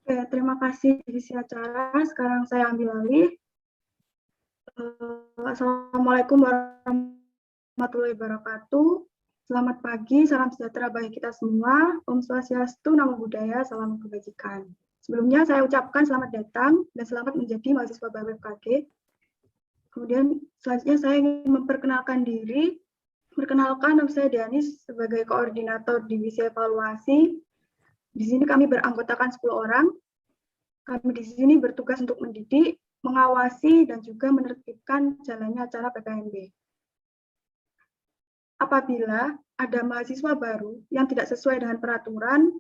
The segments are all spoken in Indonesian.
Oke, terima kasih isi acara. Sekarang saya ambil alih. Assalamualaikum warahmatullahi wabarakatuh. Selamat pagi, salam sejahtera bagi kita semua. Om Swastiastu, Namo Buddhaya, salam kebajikan. Sebelumnya saya ucapkan selamat datang dan selamat menjadi mahasiswa baru FKG. Kemudian selanjutnya saya ingin memperkenalkan diri. Perkenalkan, nama saya Dianis sebagai koordinator divisi evaluasi. Di sini kami beranggotakan 10 orang. Kami di sini bertugas untuk mendidik, mengawasi, dan juga menertibkan jalannya acara PPMB. Apabila ada mahasiswa baru yang tidak sesuai dengan peraturan,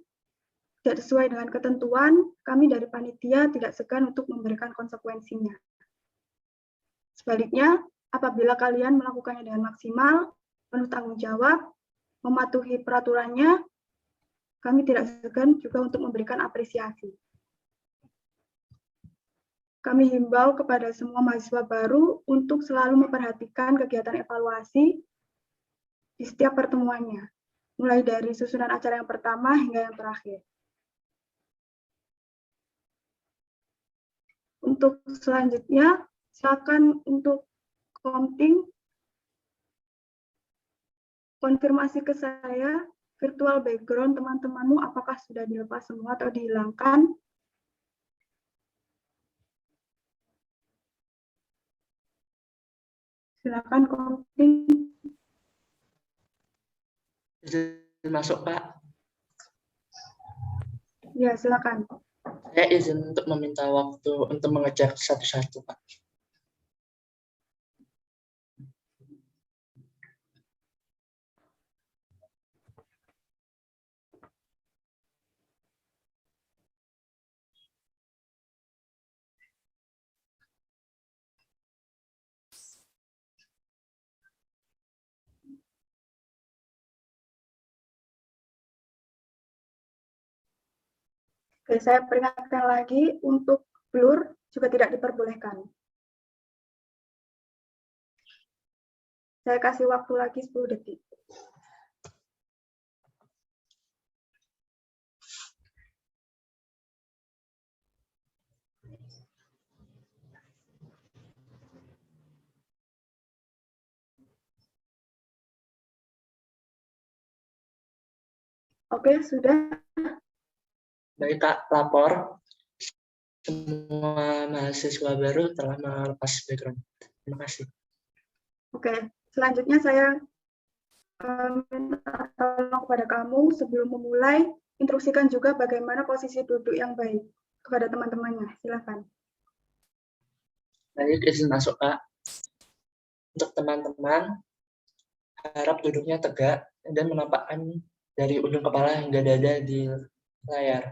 tidak sesuai dengan ketentuan, kami dari panitia tidak segan untuk memberikan konsekuensinya. Sebaliknya, apabila kalian melakukannya dengan maksimal, penuh tanggung jawab, mematuhi peraturannya, kami tidak segan juga untuk memberikan apresiasi. Kami himbau kepada semua mahasiswa baru untuk selalu memperhatikan kegiatan evaluasi di setiap pertemuannya, mulai dari susunan acara yang pertama hingga yang terakhir. Untuk selanjutnya, silakan untuk Komting konfirmasi ke saya virtual background teman-temanmu apakah sudah dilepas semua atau dihilangkan. Silakan Komting. Izin masuk, Pak. Ya, silakan. Saya izin untuk meminta waktu untuk mengecek satu-satu, Pak. Oke, saya peringatkan lagi untuk blur juga tidak diperbolehkan. Saya kasih waktu lagi 10 detik. Oke, sudah. Baik, Kak, lapor. Semua mahasiswa baru telah melepas background. Terima kasih. Oke, selanjutnya saya minta tolong kepada kamu sebelum memulai, instruksikan juga bagaimana posisi duduk yang baik kepada teman-temannya. Silakan. Baik, izin masuk, Kak. Untuk teman-teman, harap duduknya tegak dan menampakkan dari ujung kepala hingga dada di layar.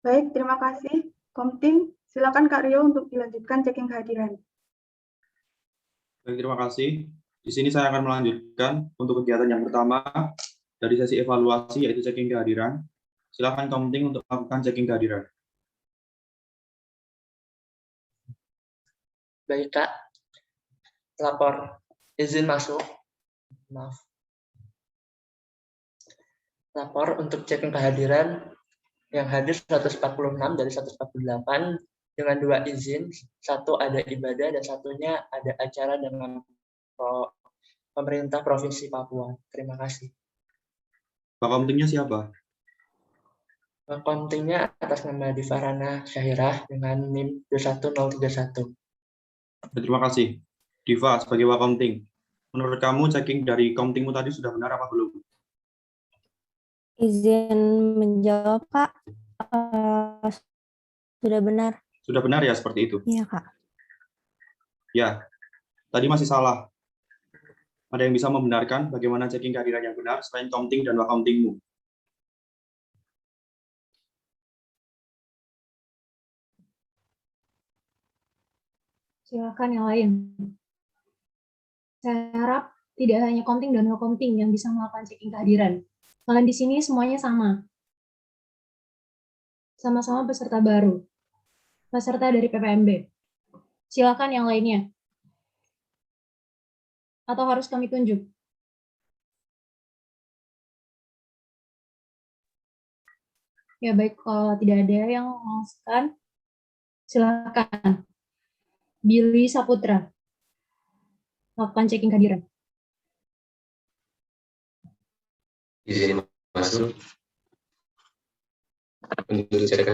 Baik, terima kasih. Komting, silakan Kak Rio untuk dilanjutkan checking kehadiran. Baik, terima kasih. Di sini saya akan melanjutkan untuk kegiatan yang pertama dari sesi evaluasi, yaitu checking kehadiran. Silakan Komting untuk melakukan checking kehadiran. Baik, Kak. Lapor. Izin masuk. Maaf. Lapor untuk checking kehadiran yang hadir 146 dari 148 dengan 2 izin, satu ada ibadah dan satunya ada acara dengan pemerintah Provinsi Papua. Terima kasih. Pak Komtingnya siapa? Komtingnya atas nama Divarana Syahirah dengan NIM 21031. Terima kasih. Diva, sebagai Pak Komting, menurut kamu checking dari Komtingmu tadi sudah benar apa belum? Izin menjawab, Kak. Sudah benar. Sudah benar ya seperti itu? Iya, Kak. Ya, tadi masih salah. Ada yang bisa membenarkan bagaimana checking kehadiran yang benar selain Komting dan Pak Komtingmu? Silakan yang lain. Saya harap tidak hanya Komting dan Wakomting yang bisa melakukan checking kehadiran. Kalian di sini semuanya sama. Sama-sama peserta baru. Peserta dari PPMB. Silakan yang lainnya. Atau harus kami tunjuk? Ya baik, kalau tidak ada yang mengusulkan, silakan. Billy Saputra, lakukan checking kehadiran. Izin masuk untuk cek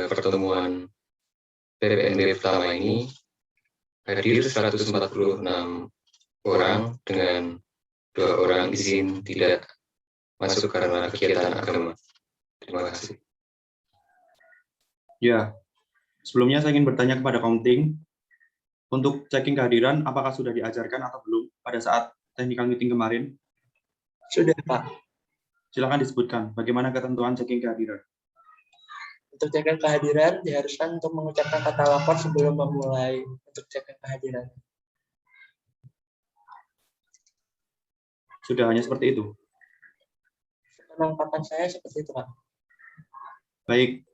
pertemuan PPNB pertama ini hadir 146 orang dengan 2 orang izin tidak masuk karena kegiatan agama. Terima kasih. Ya, sebelumnya saya ingin bertanya kepada Komting, untuk checking kehadiran apakah sudah diajarkan atau belum pada saat technical meeting kemarin? Sudah, Pak. Silakan disebutkan bagaimana ketentuan checking kehadiran. Untuk checking kehadiran diharuskan untuk mengucapkan kata lapor sebelum memulai untuk checking kehadiran. Sudah hanya seperti itu? Penangkapan saya seperti itu, Pak. Baik,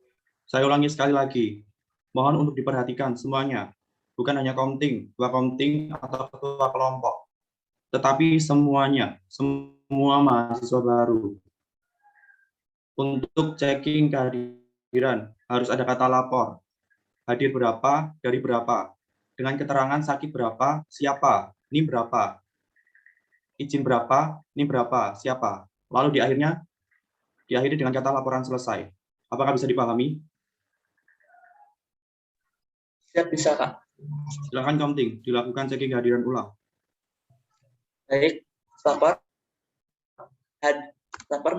saya ulangi sekali lagi. Mohon untuk diperhatikan semuanya. Bukan hanya Komting, dua Komting, atau ketua kelompok. Tetapi semuanya, semua mahasiswa baru. Untuk checking kehadiran, harus ada kata lapor. Hadir berapa, dari berapa. Dengan keterangan sakit berapa, siapa, ini berapa. Izin berapa, ini berapa, siapa. Lalu diakhiri dengan kata laporan selesai. Apakah bisa dipahami? Siap, bisa, Kak. Silakan Komting, dilakukan checking kehadiran ulang. Baik, lapor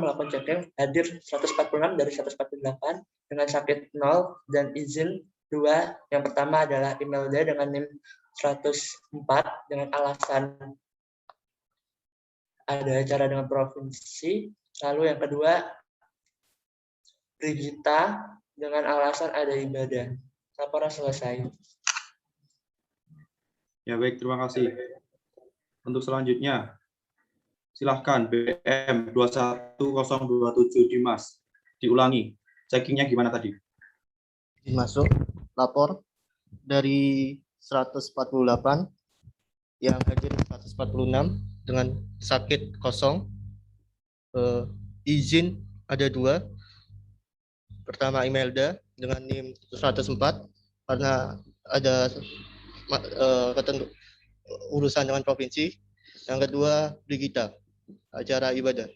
melakukan checking hadir 146 dari 148 dengan sakit 0 dan izin 2. Yang pertama adalah Imelda dengan NIM 104 dengan alasan ada acara dengan provinsi. Lalu yang kedua Brigita dengan alasan ada ibadah. Laporan selesai. Ya baik, terima kasih. Untuk selanjutnya, silahkan BM 21027 Dimas. Diulangi, checkingnya gimana tadi? Masuk, lapor dari 148 yang hadir 146 dengan sakit kosong. Izin ada 2. Pertama Imelda dengan NIM 104 karena ada urusan dengan provinsi. Yang kedua Brigita, acara ibadah.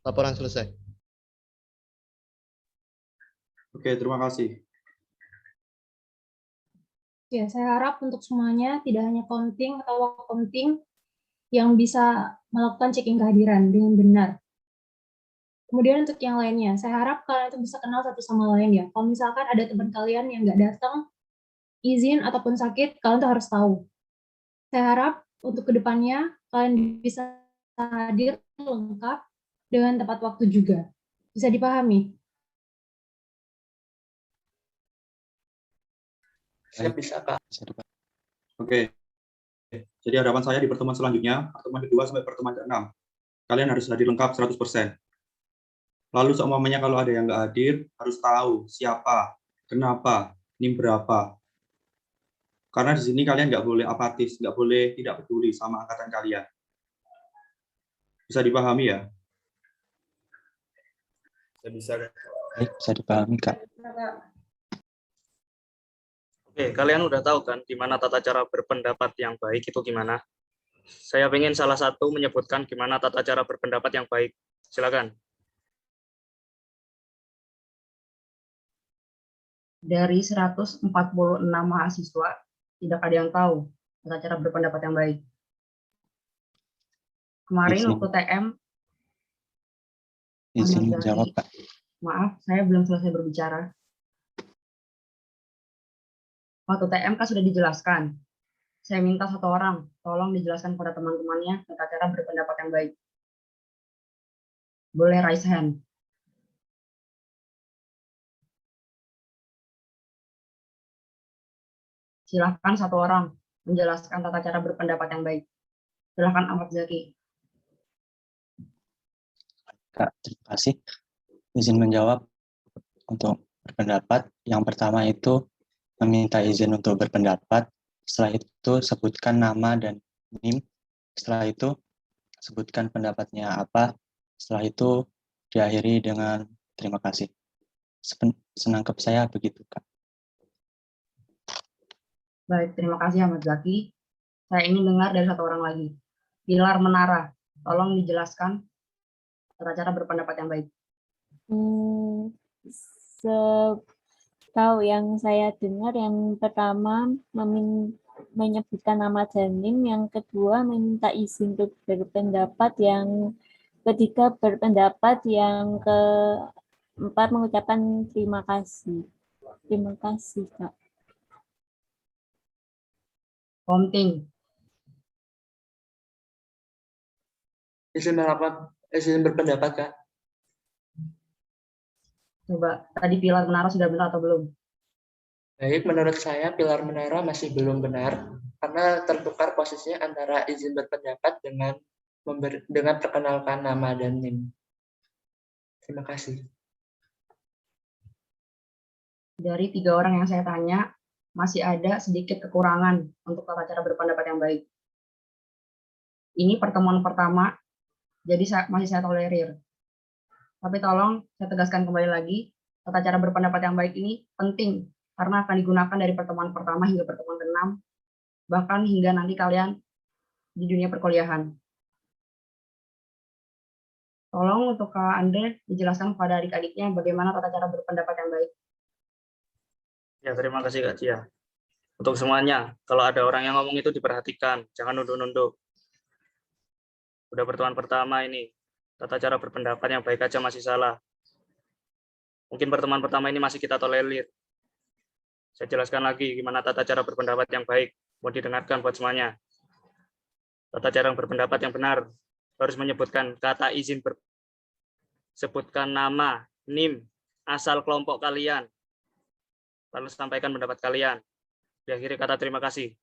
Laporan selesai. Oke, terima kasih. Ya, saya harap untuk semuanya tidak hanya Komting atau Komting yang bisa melakukan checking kehadiran dengan benar. Kemudian untuk yang lainnya, saya harap kalian itu bisa kenal satu sama lain ya. Kalau misalkan ada teman kalian yang nggak datang, izin ataupun sakit, kalian tuh harus tahu. Saya harap untuk kedepannya kalian bisa hadir lengkap dengan tepat waktu juga. Bisa dipahami? Siap, bisa, Kak. Oke. Jadi harapan saya di pertemuan selanjutnya, pertemuan kedua sampai pertemuan ke-6, kalian harus hadir lengkap 100%. Lalu seumpamanya kalau ada yang nggak hadir, harus tahu siapa, kenapa, ini berapa. Karena di sini kalian nggak boleh apatis, nggak boleh tidak peduli sama angkatan kalian. Bisa dipahami ya? Bisa. Baik, bisa dipahami, Kak. Oke, kalian udah tahu kan gimana tata cara berpendapat yang baik itu gimana? Saya ingin salah satu menyebutkan gimana tata cara berpendapat yang baik. Silakan. Dari 146 mahasiswa, tidak ada yang tahu tata cara berpendapat yang baik. Kemarin waktu TM, Izin menjawab, Pak. maaf, saya belum selesai berbicara. Waktu TM kan sudah dijelaskan. Saya minta satu orang, tolong dijelaskan kepada teman-temannya tata cara berpendapat yang baik. Boleh raise hand. Silahkan satu orang menjelaskan tata cara berpendapat yang baik. Silahkan Ahmad Zaki. Kak, terima kasih. Izin menjawab untuk berpendapat. Yang pertama itu meminta izin untuk berpendapat. Setelah itu sebutkan nama dan NIM Setelah itu, sebutkan pendapatnya apa. Setelah itu, diakhiri dengan terima kasih. Senangkap saya begitu, Kak. Baik, terima kasih Ahmad Zaki. Saya ingin dengar dari satu orang lagi. Pilar Menara, tolong dijelaskan tata cara berpendapat yang baik. Setahu yang saya dengar, yang pertama menyebutkan nama Janim, yang kedua meminta izin untuk berpendapat, yang ketiga berpendapat, yang keempat mengucapkan terima kasih. Terima kasih, Kak. Komting, Izin berpendapat, Kak. coba tadi Pilar Menara sudah benar atau belum? Baik, menurut saya Pilar Menara masih belum benar karena tertukar posisinya antara izin berpendapat dengan perkenalkan nama dan NIM. Terima kasih. Dari 3 orang yang saya tanya, masih ada sedikit kekurangan untuk tata cara berpendapat yang baik. Ini pertemuan pertama, jadi masih saya tolerir. Tapi tolong saya tegaskan kembali lagi, tata cara berpendapat yang baik ini penting, karena akan digunakan dari pertemuan pertama hingga pertemuan ke-6, bahkan hingga nanti kalian di dunia perkuliahan. Tolong untuk Kak Andre dijelaskan kepada adik-adiknya bagaimana tata cara berpendapat yang baik. Ya, terima kasih Kak Cia. Untuk semuanya, kalau ada orang yang ngomong itu diperhatikan, jangan nunduk-nunduk. Udah pertemuan pertama ini, tata cara berpendapat yang baik aja masih salah. Mungkin pertemuan pertama ini masih kita tolerir. Saya jelaskan lagi gimana tata cara berpendapat yang baik, mau didengarkan buat semuanya. Tata cara berpendapat yang benar harus menyebutkan kata izin sebutkan nama, NIM, asal kelompok kalian, lalu sampaikan pendapat kalian. Diakhiri kata terima kasih.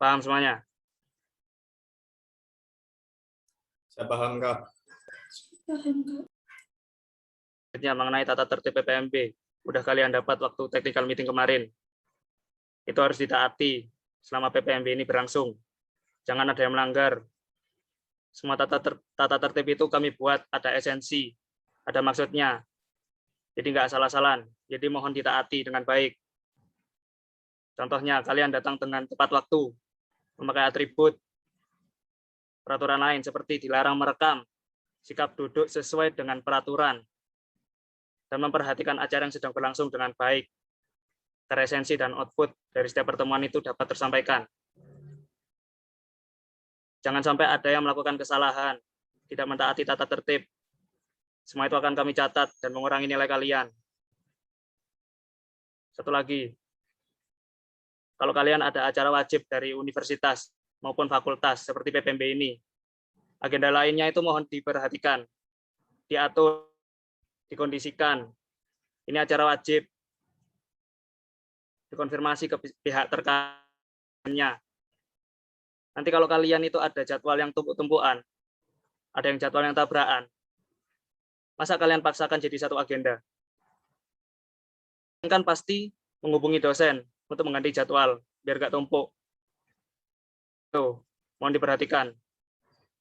Paham semuanya? Saya paham, Kak. Mengenai tata tertib PPMB, udah kalian dapat waktu technical meeting kemarin. Itu harus ditaati selama PPMB ini berlangsung. Jangan ada yang melanggar. Semua tata tertib itu kami buat ada esensi, ada maksudnya. Jadi nggak salah-salan. Jadi mohon ditaati dengan baik. Contohnya, kalian datang dengan tepat waktu, memakai atribut, peraturan lain seperti dilarang merekam, sikap duduk sesuai dengan peraturan, dan memperhatikan acara yang sedang berlangsung dengan baik. Teresensi dan output dari setiap pertemuan itu dapat tersampaikan. Jangan sampai ada yang melakukan kesalahan, tidak mentaati tata tertib. Semua itu akan kami catat dan mengurangi nilai kalian. Satu lagi, kalau kalian ada acara wajib dari universitas maupun fakultas seperti PPMB ini, agenda lainnya itu mohon diperhatikan, diatur, dikondisikan. Ini acara wajib, dikonfirmasi ke pihak terkaitnya. Nanti kalau kalian itu ada jadwal yang tumpuk-tumpukan, ada yang jadwal yang tabrakan, masa kalian paksakan jadi satu agenda? Kan pasti menghubungi dosen untuk mengganti jadwal biar gak tumpuk. Tuh, mohon diperhatikan.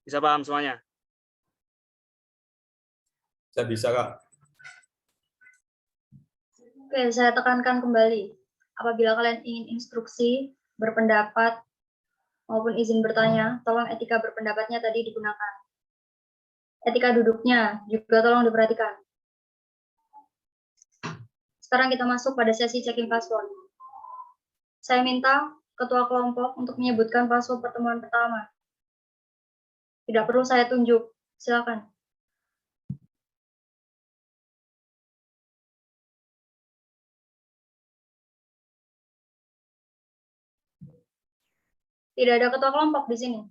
Bisa paham semuanya? Saya bisa, Kak. Oke, saya tekankan kembali. Apabila kalian ingin instruksi, berpendapat, maupun izin bertanya, tolong etika berpendapatnya tadi digunakan. Etika duduknya juga tolong diperhatikan. Sekarang kita masuk pada sesi checking password. Saya minta ketua kelompok untuk menyebutkan password pertemuan pertama. Tidak perlu saya tunjuk. Silakan. Tidak ada ketua kelompok di sini.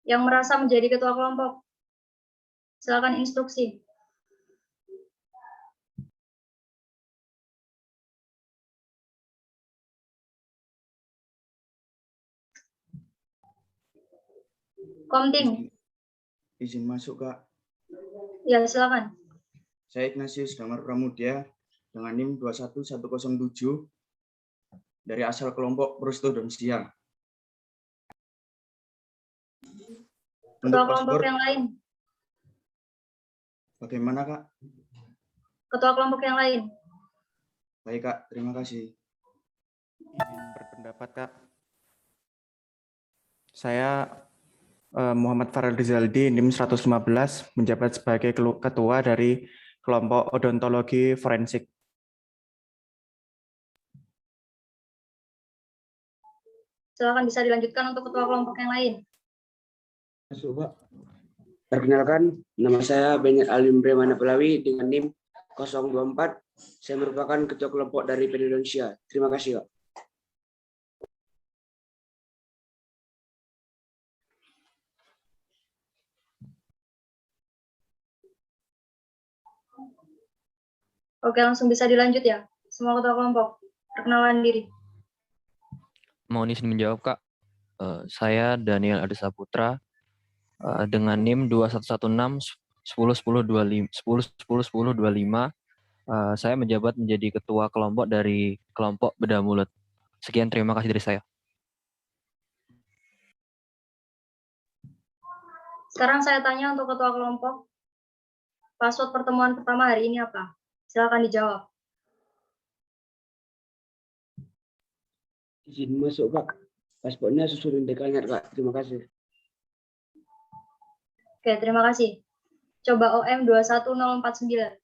Yang merasa menjadi ketua kelompok, silakan instruksi. Komting. Izin masuk, Kak. Ya, silakan. Saya Ignatius Damar Pramudia dengan NIM 21107. dari asal kelompok Prostodensia. Untuk Ketua kelompok paspor, yang lain. bagaimana Kak? Ketua kelompok yang lain. Baik Kak, terima kasih. Izin berpendapat Kak. Saya Muhammad Farel Rizaldi, NIM 115, menjabat sebagai ketua dari kelompok odontologi forensik. Silakan bisa dilanjutkan untuk ketua kelompok yang lain. Masuk, Pak. Perkenalkan, nama saya Benyat Alim Bremana Pelawi dengan NIM 024. Saya merupakan ketua kelompok dari PEN Indonesia. Terima kasih, Pak. Oke, langsung bisa dilanjut ya. Semua ketua kelompok, perkenalan diri. Mohon izin menjawab, Kak. Saya Daniel Adesa Putra dengan NIM 2116 101025 10101025. Saya menjabat menjadi ketua kelompok dari kelompok Bedah Mulut. Sekian, terima kasih dari saya. Sekarang saya tanya untuk ketua kelompok. Password pertemuan pertama hari ini apa? Silakan dijawab. Izin masuk, Pak. Paspornya susunan dekannya, Kak. Terima kasih. Oke, terima kasih. Coba OM 21049.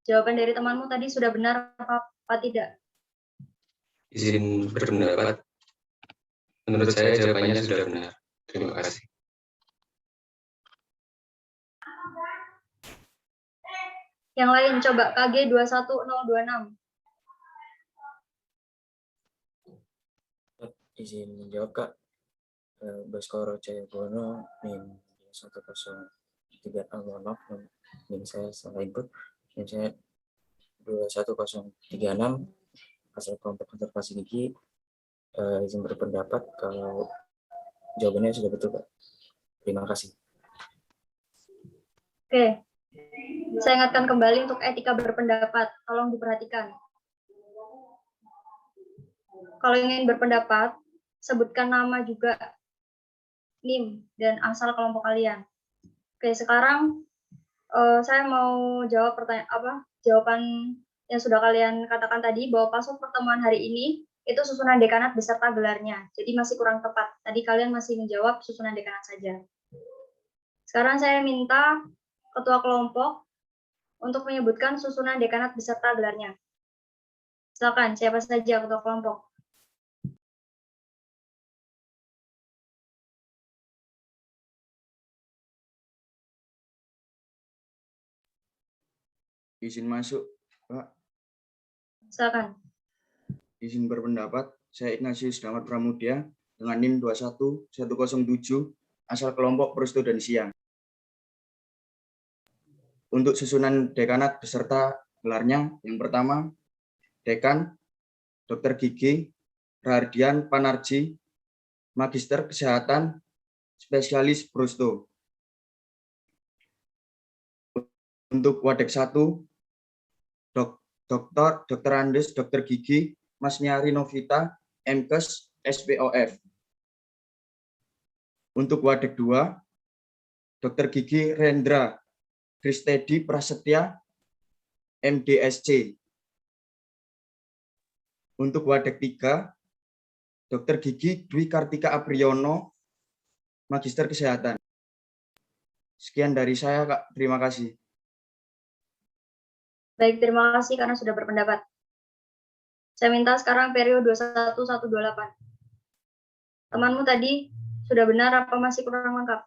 Jawaban dari temanmu tadi sudah benar apa tidak? Izin berpendapat. Menurut saya jawabannya sudah benar. Terima kasih. Yang lain coba KG 21026. Izin menjawab, Kak. Baskoro Cahayogono, NIM 103, mohon maaf, NIM saya salah input. NIM saya 21036, asal kelompok konservasi gigi. Izin berpendapat kalau jawabannya sudah betul, Pak. Terima kasih. Oke. Saya ingatkan kembali untuk etika berpendapat. Tolong diperhatikan. Kalau ingin berpendapat, sebutkan nama juga, NIM, dan asal kelompok kalian. Oke, sekarang saya mau jawab jawaban yang sudah kalian katakan tadi, bahwa password pertemuan hari ini itu susunan dekanat beserta gelarnya. Jadi masih kurang tepat. Tadi kalian masih menjawab susunan dekanat saja. Sekarang saya minta ketua kelompok untuk menyebutkan susunan dekanat beserta gelarnya. Silakan, siapa saja ketua kelompok? Izin masuk, Pak. Silakan. Izin berpendapat, saya Ignatius Damar Pramudia dengan NIM 21107, asal kelompok Prostodensia. Untuk susunan dekanat beserta gelarnya, yang pertama, Dekan, Dr. Gigi, Rahardian Panarji, Magister Kesehatan, Spesialis Prosto. Untuk Wadek 1, Dr. Andes, Dr. Gigi, Mas Nyari Novita, MKes, SPOF. Untuk Wadek 2, Dr. Gigi Rendra, Kristedi Prasetya, MDSC. Untuk Wadek 3, Dr. Gigi Dwi Kartika Apriyono, Magister Kesehatan. Sekian dari saya, Kak. Terima kasih. Baik, terima kasih karena sudah berpendapat. Saya minta sekarang periode 21128. Temanmu tadi sudah benar apa masih kurang lengkap?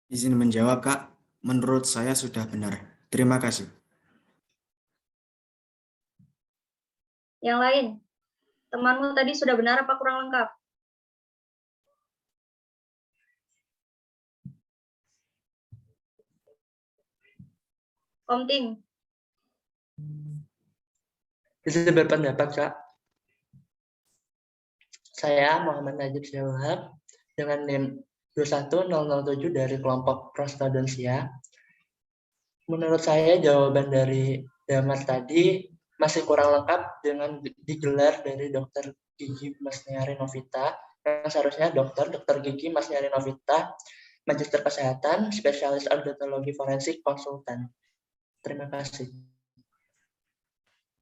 Izin menjawab, Kak. Menurut saya sudah benar. Terima kasih. Yang lain, temanmu tadi sudah benar apa kurang lengkap? Komting. Bisa berpendapat, Kak. Saya Muhammad Najib Syahab dengan NIM 21007 dari kelompok Prostodensia. Menurut saya jawaban dari Damar tadi masih kurang lengkap dengan digelar dari Dr. Gigi Masniari Novita, yang seharusnya Dr. Gigi Masniari Novita, Magister Kesehatan, Spesialis Odontologi Forensik, Konsultan. Terima kasih.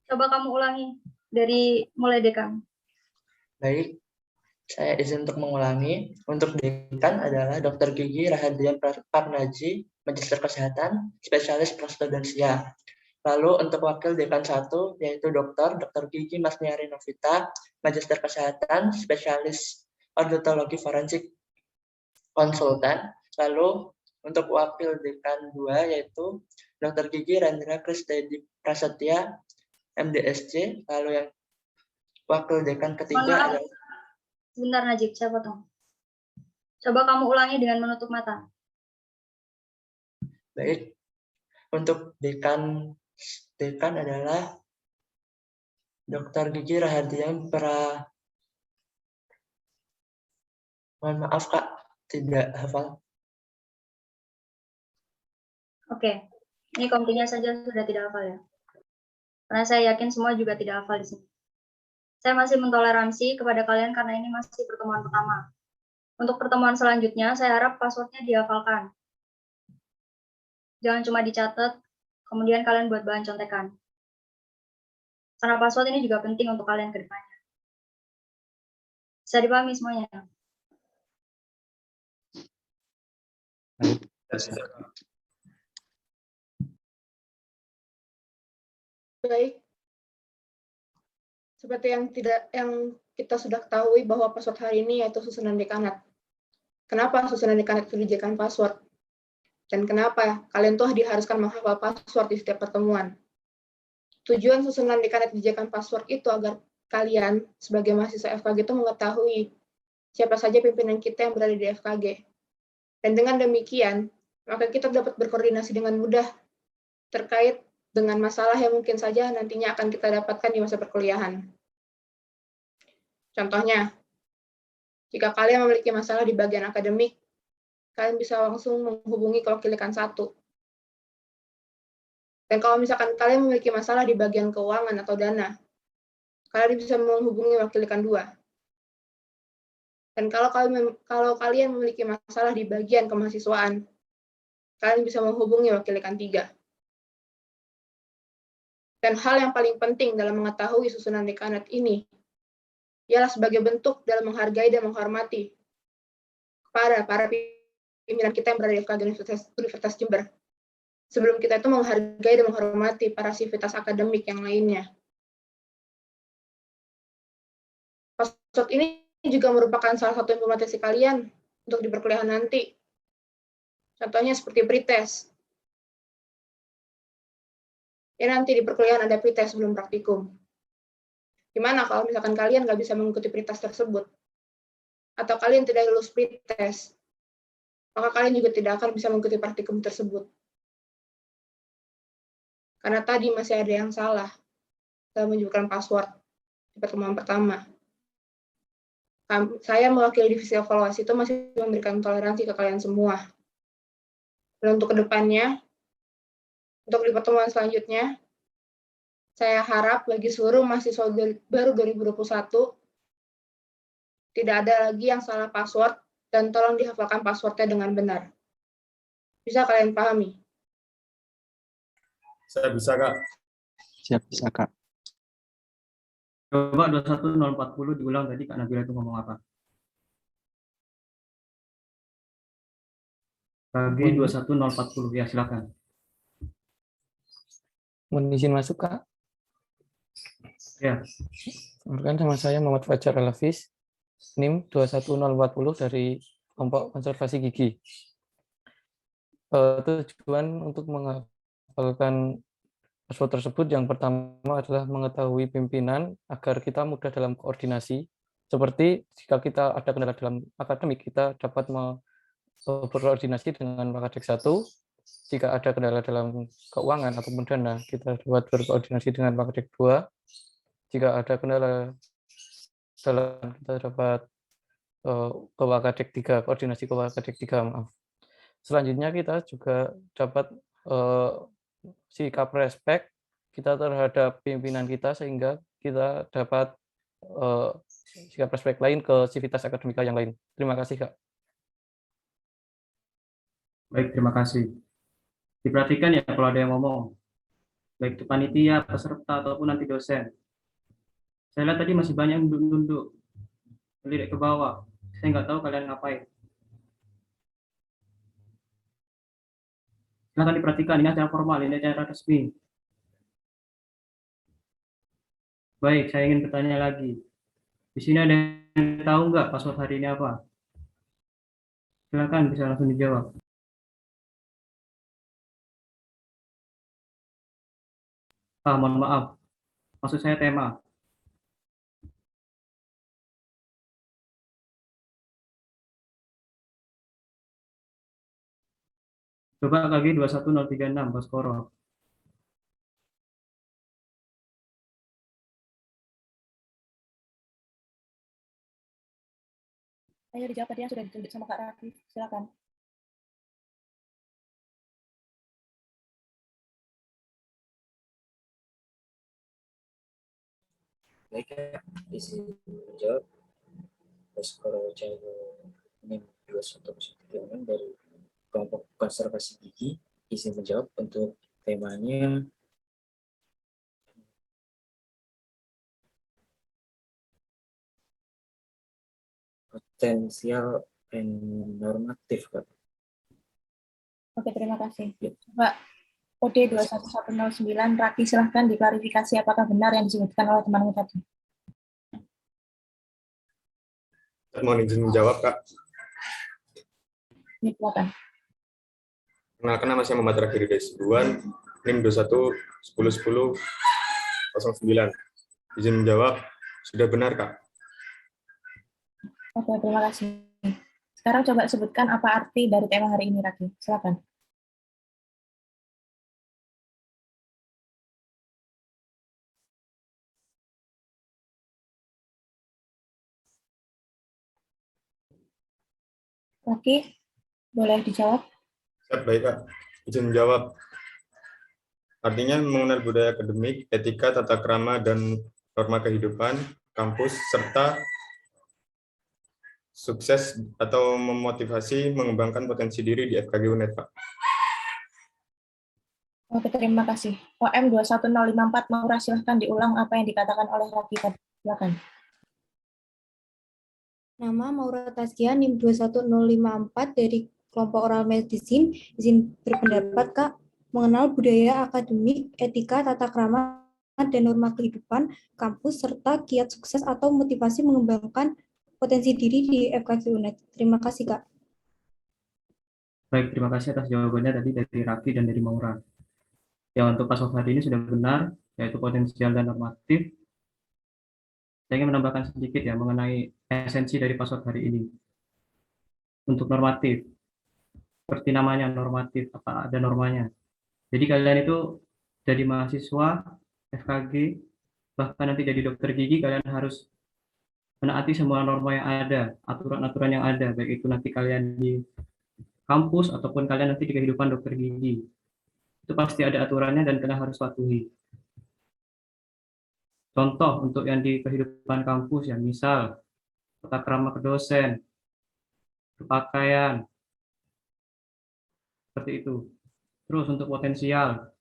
Coba kamu ulangi dari mulai dekan. Baik, saya izin untuk mengulangi. Untuk dekan adalah Dr. Gigi Rahadian Parnaji, Magister Kesehatan, Spesialis Prostodensia. Lalu untuk wakil dekan 1 yaitu Dr. Gigi Masniari Novita, Magister Kesehatan, Spesialis Odontologi Forensik, Konsultan. Lalu untuk wakil dekan 2 yaitu Dr. Gigi Rendra Kristedi Prasetya, MDSC. Lalu yang wakil dekan ketiga adalah... Sebentar Najib, saya potong. Coba kamu ulangi dengan menutup mata. Baik, untuk dekan adalah Dr. Gigi Rahadian Mohon maaf Kak, tidak hafal. Oke, ini komtinya saja sudah tidak hafal ya. Karena saya yakin semua juga tidak hafal di sini. Saya masih mentoleransi kepada kalian karena ini masih pertemuan pertama. Untuk pertemuan selanjutnya, saya harap passwordnya dihafalkan. Jangan cuma dicatat, kemudian kalian buat bahan contekan. Karena password ini juga penting untuk kalian ke depannya. Bisa dipahami semuanya? Baik. Seperti yang kita sudah ketahui bahwa password hari ini yaitu susunan dekanat. Kenapa susunan dekanat itu dijadikan password? Dan kenapa kalian tuh diharuskan menghafal password di setiap pertemuan? Tujuan susunan dekanat dijadikan password itu agar kalian sebagai mahasiswa FKG itu mengetahui siapa saja pimpinan kita yang berada di FKG. Dan dengan demikian, maka kita dapat berkoordinasi dengan mudah terkait dengan masalah yang mungkin saja nantinya akan kita dapatkan di masa perkuliahan. Contohnya, jika kalian memiliki masalah di bagian akademik, kalian bisa langsung menghubungi Kewakilan 1. Dan kalau misalkan kalian memiliki masalah di bagian keuangan atau dana, kalian bisa menghubungi Wakilan 2. Dan kalau kalian memiliki masalah di bagian kemahasiswaan, kalian bisa menghubungi Wakilan 3. Dan hal yang paling penting dalam mengetahui susunan dekanat ini ialah sebagai bentuk dalam menghargai dan menghormati kepada para pimpinan kita yang berada di FKG Universitas Jember. Sebelum kita itu menghargai dan menghormati para sivitas akademik yang lainnya. Password ini juga merupakan salah satu implementasi kalian untuk di perkuliahan nanti. Contohnya seperti pretest. Ya nanti di perkuliahan ada pretest sebelum praktikum. Gimana kalau misalkan kalian nggak bisa mengikuti pretest tersebut? Atau kalian tidak lulus pretest, maka kalian juga tidak akan bisa mengikuti praktikum tersebut. Karena tadi masih ada yang salah dalam menyebutkan password di pertemuan pertama. Saya mewakili divisi evaluasi itu masih memberikan toleransi ke kalian semua. Dan untuk kedepannya, untuk di pertemuan selanjutnya, saya harap bagi seluruh mahasiswa baru 2021, tidak ada lagi yang salah password, dan tolong dihafalkan passwordnya dengan benar. Bisa kalian pahami? Saya bisa, Kak. Siap, bisa, Kak. Coba 21040 diulang tadi Kak Nabila itu ngomong apa? Bagi 21040, ya silakan. Mohon izin masuk, Kak. Ya. Perkenalkan, sama saya Muhammad Fajar Al-Hafiz, NIM 21040 dari kelompok konservasi gigi. Tujuan untuk menghafalkan password tersebut yang pertama adalah mengetahui pimpinan agar kita mudah dalam koordinasi. Seperti jika kita ada kendala dalam akademik, kita dapat berkoordinasi dengan Wakadek 1. Jika ada kendala dalam keuangan ataupun dana, kita dapat berkoordinasi dengan Wakadek 2. Jika ada kendala dalam, kita dapat ke Wakadek 3, koordinasi ke Wakadek 3, maaf. Selanjutnya kita juga dapat sikap respect kita terhadap pimpinan kita sehingga kita dapat sikap respect lain ke civitas akademika yang lain. Terima kasih, Kak. Baik, terima kasih. Diperhatikan ya kalau ada yang ngomong, baik itu panitia, peserta, ataupun nanti dosen. Saya lihat tadi masih banyak yang nunduk-nunduk, melirik ke bawah. Saya nggak tahu kalian ngapain. Silahkan diperhatikan, ini acara formal, ini acara resmi. Baik, saya ingin bertanya lagi. Di sini ada yang tahu nggak password hari ini apa? Silakan bisa langsung dijawab. Mohon maaf, maksud saya tema. Coba KG 21036, Baskoro. Ayo dijawab tadi yang sudah ditunjuk sama Kak Raffi. Silakan. Baik, izin menjawab. Baskoro Cairo NIM 2106 dari kelompok konservasi gigi. Izin menjawab untuk temanya potensial dan normatif, Kak. Oke, terima kasih. Pak OD 21109, Raki, silahkan diklarifikasi apakah benar yang disebutkan oleh temanmu tadi. Mohon izin menjawab, Kak. Silakan. Kenalkan, nama saya Muhammad Raki Ridha Sibuan, NIM 21101009. Izin menjawab, sudah benar, Kak. Oke, terima kasih. Sekarang coba sebutkan apa arti dari tema hari ini, Raki. Silakan. Raki, boleh dijawab? Baik, Kak. Izin menjawab. Artinya mengenal budaya akademik, etika, tata krama, dan norma kehidupan kampus, serta sukses atau memotivasi mengembangkan potensi diri di FKG UNED, Pak. Oke, terima kasih. OM 21054, Maura, silahkan diulang apa yang dikatakan oleh Raki tadi. Silakan. Nama Maura Taskia, NIM 21054 dari kelompok oral medicine. Izin berpendapat, Kak, mengenal budaya akademik, etika, tata krama, dan norma kehidupan kampus, serta kiat sukses atau motivasi mengembangkan potensi diri di FKG UNED. Terima kasih, Kak. Baik, terima kasih atas jawabannya tadi dari Raki dan dari Maura. Ya, untuk password hari ini sudah benar, yaitu potensial dan normatif. Saya ingin menambahkan sedikit ya mengenai esensi dari password hari ini. Untuk normatif, seperti namanya normatif, apa ada normanya. Jadi kalian itu jadi mahasiswa FKG, bahkan nanti jadi dokter gigi, kalian harus menaati semua norma yang ada, aturan-aturan yang ada, baik itu nanti kalian di kampus ataupun kalian nanti di kehidupan dokter gigi. Itu pasti ada aturannya dan kalian harus patuhi. Contoh untuk yang di kehidupan kampus ya, misal tata krama ke dosen, berpakaian, seperti itu. Terus untuk potensial.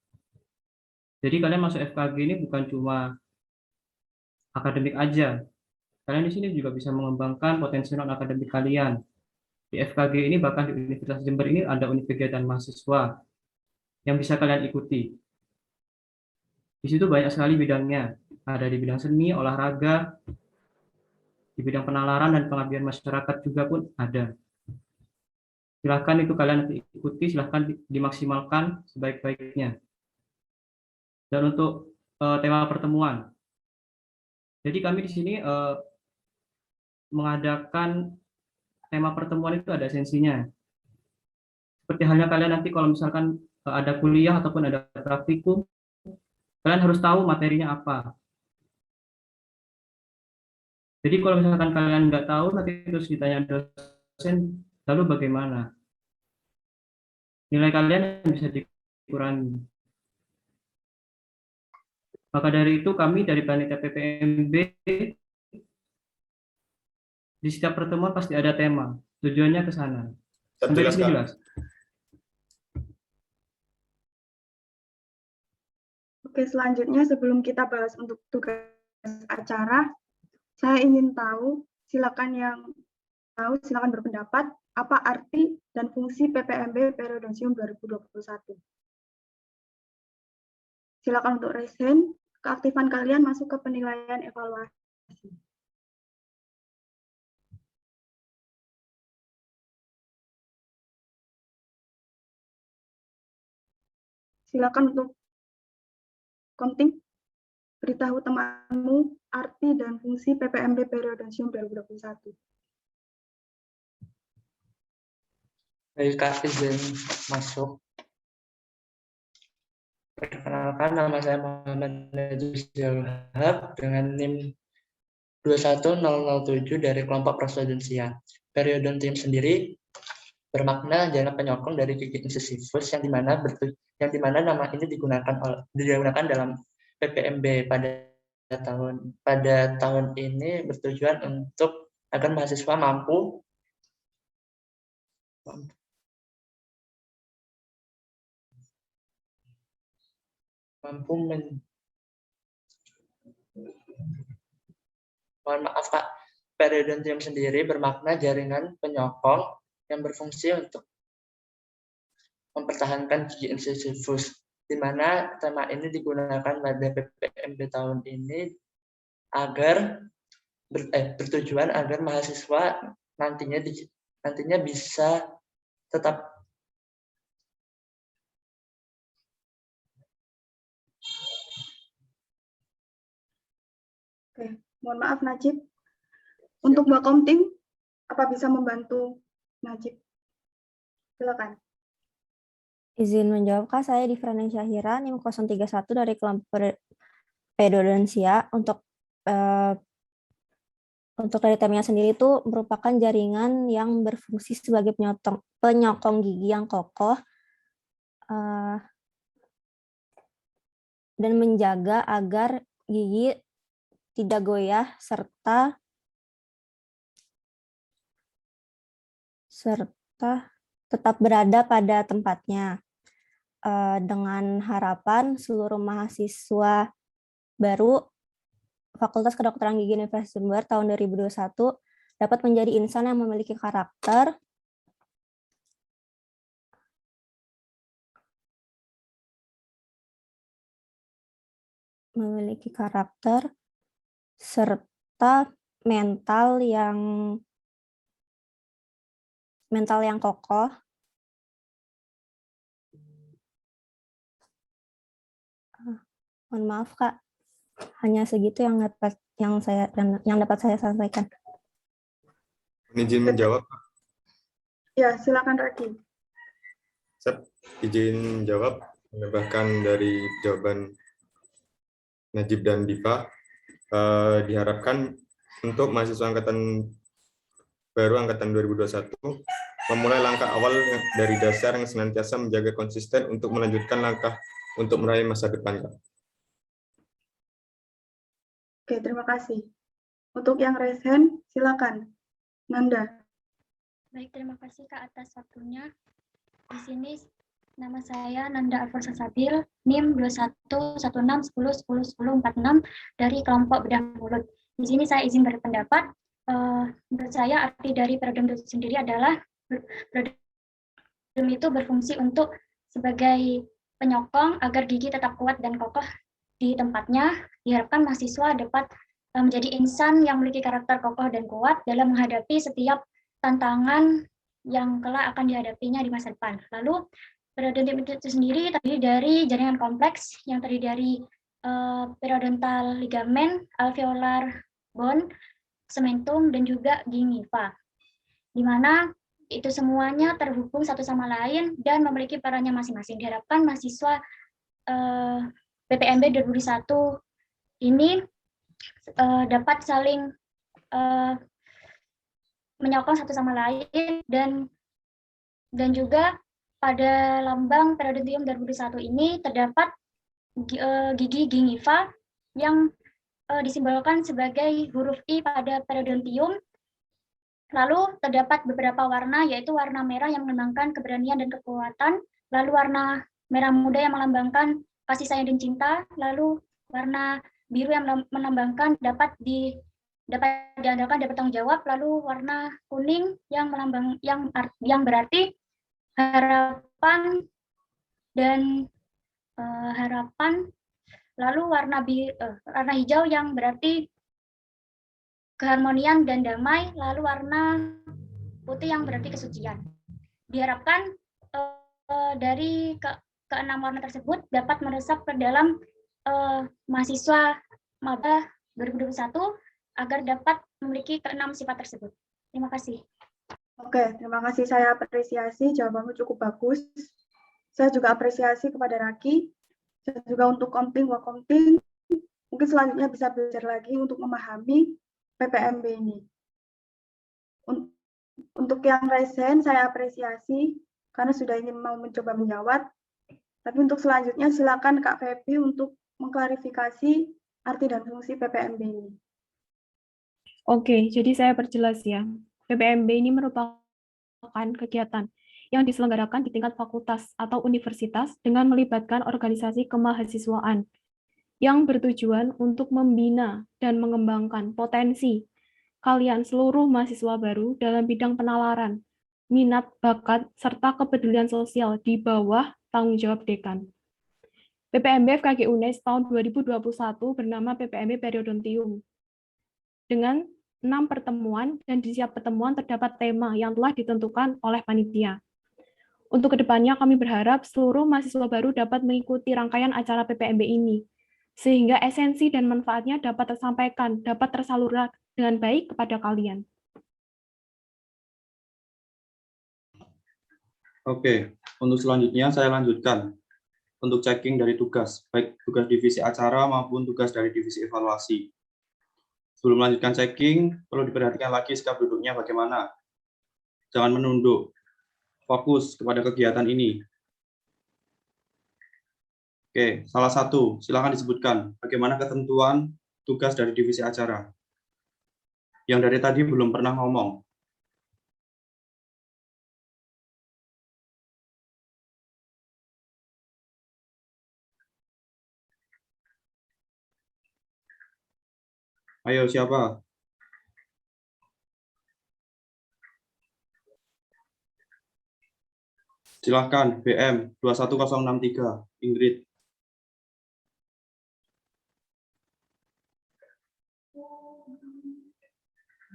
Jadi kalian masuk FKG ini bukan cuma akademik aja. Kalian di sini juga bisa mengembangkan potensi non akademik kalian. Di FKG ini bahkan di Universitas Jember ini ada unit kegiatan mahasiswa yang bisa kalian ikuti. Di situ banyak sekali bidangnya. Ada di bidang seni, olahraga, di bidang penalaran dan pengabdian masyarakat juga pun ada. Silahkan itu kalian ikuti, silahkan dimaksimalkan sebaik-baiknya. Dan untuk tema pertemuan, jadi kami di sini mengadakan tema pertemuan itu ada esensinya. Seperti halnya kalian nanti kalau misalkan ada kuliah ataupun ada praktikum, kalian harus tahu materinya apa. Jadi kalau misalkan kalian nggak tahu, nanti terus ditanya dosen, lalu bagaimana? Nilai kalian bisa dikurangi. Maka dari itu kami dari Panitia PPMB di setiap pertemuan pasti ada tema. Tujuannya ke sana. Sampai di sini jelas. Oke, selanjutnya sebelum kita bahas untuk tugas acara, saya ingin tahu, silakan berpendapat, apa arti dan fungsi PPMB Periodontium 2021. Silakan untuk raise hand, keaktifan kalian masuk ke penilaian evaluasi. Silakan untuk counting, beritahu temanmu arti dan fungsi PPMB Periodontium 2021. Baik, Kak, izin masuk. Perkenalkan, nama saya Muhammad Najib Zilhab dengan NIM 21007 dari kelompok Prosodensia. Periodontium sendiri bermakna jaringan penyokong dari gigi incisivus yang dimana nama ini digunakan dalam PPMB pada tahun ini bertujuan untuk agar mahasiswa mampu periodontium sendiri bermakna jaringan penyokong yang berfungsi untuk mempertahankan gigi incisivus, di mana tema ini digunakan pada PPMB tahun ini agar bertujuan agar mahasiswa nantinya bisa tetap Mohon maaf Najib. Untuk Mbak Komting, apa bisa membantu Najib? Silakan. Izin menjawab, Kak. Saya Divranen Syahira, NIM 031 dari kelompok Periodontia. Untuk dari temanya sendiri itu merupakan jaringan yang berfungsi sebagai penyokong gigi yang kokoh dan menjaga agar gigi tidak goyah serta tetap berada pada tempatnya, dengan harapan seluruh mahasiswa baru Fakultas Kedokteran Gigi Universitas Jember tahun 2021 dapat menjadi insan yang memiliki karakter, serta mental yang kokoh, mohon maaf Kak, hanya segitu yang dapat saya sampaikan. Izin menjawab. Ya, silakan Raki. Izin jawab, menambahkan dari jawaban Najib dan Diva, diharapkan untuk mahasiswa angkatan 2021 memulai langkah awal dari dasar yang senantiasa menjaga konsisten untuk melanjutkan langkah untuk meraih masa depan. Oke, terima kasih. Untuk yang raise hand, silakan. Nanda. Baik, terima kasih Kak atas waktunya. Di sini nama saya Nanda Alfonsa Sabil, NIM 211610101046 dari kelompok bedah mulut. Di sini saya izin berpendapat. Menurut saya arti dari periodontium sendiri adalah periodontium itu berfungsi untuk sebagai penyokong agar gigi tetap kuat dan kokoh di tempatnya. Diharapkan mahasiswa dapat menjadi insan yang memiliki karakter kokoh dan kuat dalam menghadapi setiap tantangan yang kelak akan dihadapinya di masa depan. Lalu periodontium itu sendiri terdiri dari jaringan kompleks yang terdiri dari periodontal ligamen, alveolar bone, sementum, dan juga gingiva, di mana itu semuanya terhubung satu sama lain dan memiliki perannya masing-masing. Diharapkan mahasiswa PPMB 2021 ini dapat saling menyokong satu sama lain, dan juga pada lambang periodontium 2021 ini terdapat gigi gingiva yang disimbolkan sebagai huruf I pada periodontium. Lalu terdapat beberapa warna, yaitu warna merah yang melambangkan keberanian dan kekuatan, lalu warna merah muda yang melambangkan kasih sayang dan cinta, lalu warna biru yang melambangkan dapat diandalkan, dapat bertanggung jawab, lalu warna kuning yang berarti harapan dan lalu warna hijau yang berarti keharmonian dan damai, lalu warna putih yang berarti kesucian. Diharapkan dari keenam warna tersebut dapat meresap ke dalam mahasiswa maba 2021 agar dapat memiliki keenam sifat tersebut. Terima kasih. Oke, terima kasih. Saya apresiasi, jawabanmu cukup bagus. Saya juga apresiasi kepada Raki, dan juga untuk Komting, Wakomting. Mungkin selanjutnya bisa belajar lagi untuk memahami PPMB ini. Untuk yang resen, saya apresiasi karena sudah ingin mau mencoba menjawab. Tapi untuk selanjutnya, silakan Kak Febi untuk mengklarifikasi arti dan fungsi PPMB ini. Oke, jadi saya perjelas ya. PPMB ini merupakan kegiatan yang diselenggarakan di tingkat fakultas atau universitas dengan melibatkan organisasi kemahasiswaan yang bertujuan untuk membina dan mengembangkan potensi kalian seluruh mahasiswa baru dalam bidang penalaran, minat, bakat, serta kepedulian sosial di bawah tanggung jawab dekan. PPMB FKG UNES tahun 2021 bernama PPMB Periodontium. Dengan 6 pertemuan dan di setiap pertemuan terdapat tema yang telah ditentukan oleh panitia. Untuk kedepannya kami berharap seluruh mahasiswa baru dapat mengikuti rangkaian acara PPMB ini, sehingga esensi dan manfaatnya dapat tersampaikan, dapat tersalurkan dengan baik kepada kalian. Oke, untuk selanjutnya saya lanjutkan untuk checking dari tugas, baik tugas divisi acara maupun tugas dari divisi evaluasi. Sebelum melanjutkan checking, perlu diperhatikan lagi sikap duduknya bagaimana. Jangan menunduk, fokus kepada kegiatan ini. Oke, salah satu, silakan disebutkan bagaimana ketentuan tugas dari divisi acara. Yang dari tadi belum pernah ngomong. Ayo, siapa? Silahkan, BM 21063, Ingrid.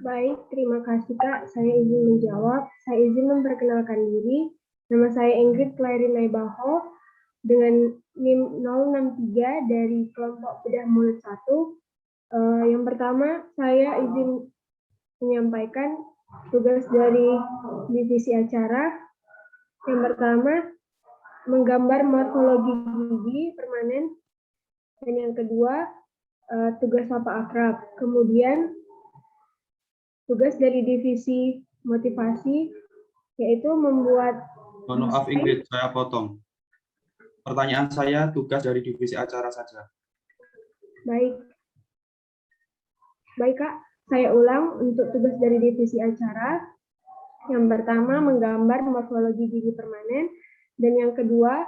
Baik, terima kasih Kak. Saya izin menjawab. Saya izin memperkenalkan diri. Nama saya Ingrid Clary Naibaho dengan NIM 063 dari kelompok bedah mulut 1. Yang pertama, saya izin menyampaikan tugas dari divisi acara. Yang pertama, menggambar morfologi gigi permanen. Dan yang kedua, tugas sapa akrab. Kemudian, tugas dari divisi motivasi, yaitu membuat... Mohon maaf Ingrid, saya potong. Pertanyaan saya tugas dari divisi acara saja. Baik. Baik Kak, saya ulang untuk tugas dari divisi acara. Yang pertama, menggambar morfologi gigi permanen. Dan yang kedua,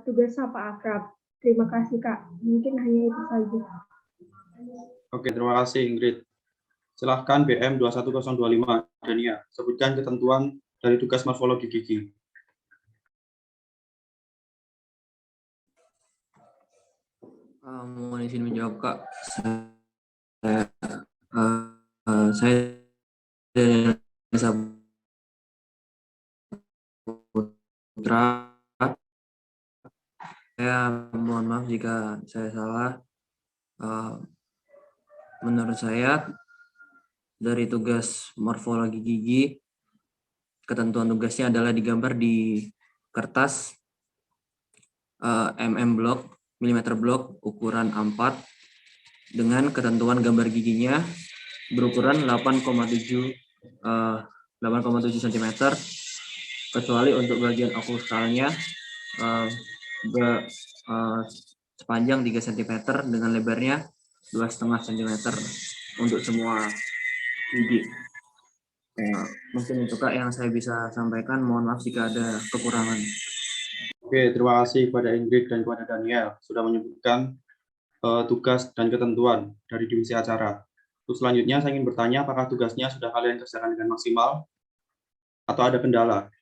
tugas sapa akrab. Terima kasih Kak, mungkin hanya itu saja. Oke, terima kasih Ingrid. Silahkan BM 21025, Dania, sebutkan ketentuan dari tugas morfologi gigi. Mohon izin menjawab Kak. Saya dari Saputra. Saya mohon maaf jika saya salah. Menurut saya dari tugas morfologi gigi, ketentuan tugasnya adalah digambar di kertas milimeter blok ukuran A4 dengan ketentuan gambar giginya berukuran 8,7 cm, kecuali untuk bagian oklustalnya sepanjang 3 cm dengan lebarnya 2,5 cm untuk semua gigi. Mungkin itu Kak yang saya bisa sampaikan. Mohon maaf jika ada kekurangan. Oke, terima kasih kepada Ingrid dan kepada Daniel sudah menyebutkan tugas dan ketentuan dari divisi acara. Untuk selanjutnya saya ingin bertanya apakah tugasnya sudah kalian kerjakan dengan maksimal atau ada kendala?